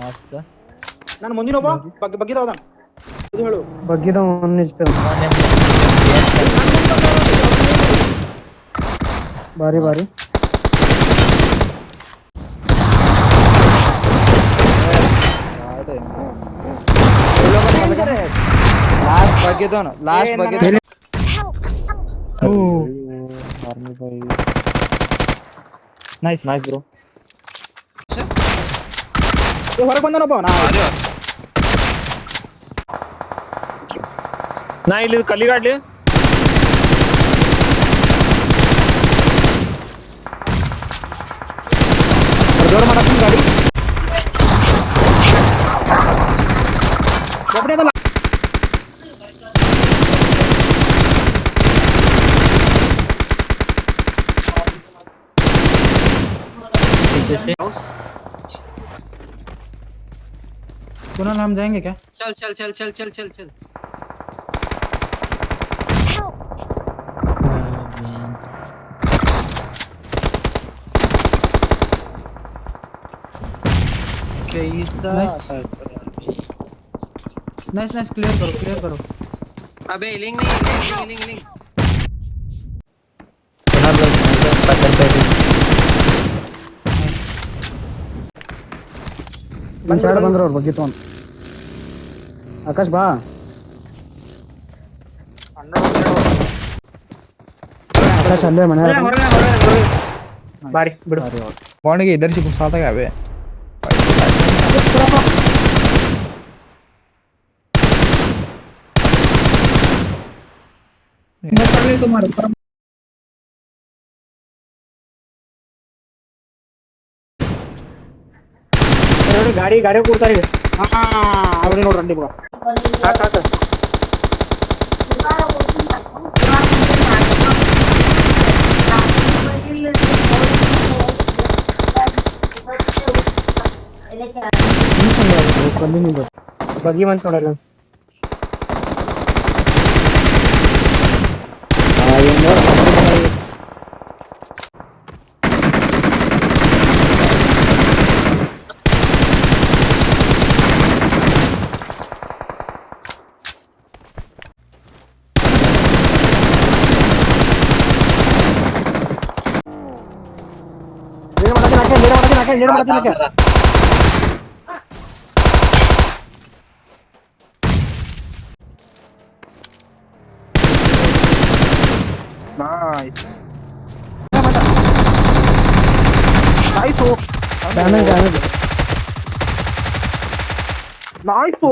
ಮಸ್ತ್ ನಾನು ಮುಂದಿನ ಒಬ್ಬ ಬಗ್ಗಿದವದ ಇದು ಹೇಳು ಬಗ್ಗಿದ ಬಾರಿ ಬಾರಿ ಲಾಸ್ಟ್ ಬಗ್ಗಿದವನು ಲಾಸ್ಟ್ ಬಗ್ಗಿದವನು ನೈಸ್ ನೈಸ್ ಬ್ರೋ ಹೊರಗೆ ಬಂದನೊಬ್ಬ ನಾ ಇಲ್ಲಿ ಕಲ್ಲಿಗಾಡ್ಲಿ ಜೋರ್ ಮಾಡತ್ತೀನಿ ಗಾಡಿ ಒಬ್ಬನೇ ಅದಲ್ಲ पीछे से कुणाल हम जाएंगे क्या चल चल चल चल चल चल चल कैसा नाइस नाइस क्लियर करो अबे हिलिंग नहीं हिलिंग हिलिंग पंचायत बंद रोड बग्गी तो आकाश बा आकाश अल्ले मने ಬಾರಿ ಬಿಡು ಬಾಂಡಿಗೆ ಇದರ್ಸಿ ಸಾತಾಗ ಅವೇ ಗಾಡಿ ಕೊಡ್ತಾರೆ ಹಾ ಅವ್ರಿ ನೋಡ್ರಿ ರಂಡಿ ಬಾ ಸಾಕು ಬಗ್ಗಿ ಬಂತ ನೋಡಲ್ಲ ಡ್ಯಾಮೇಜ್ ನಾಯ್ಸು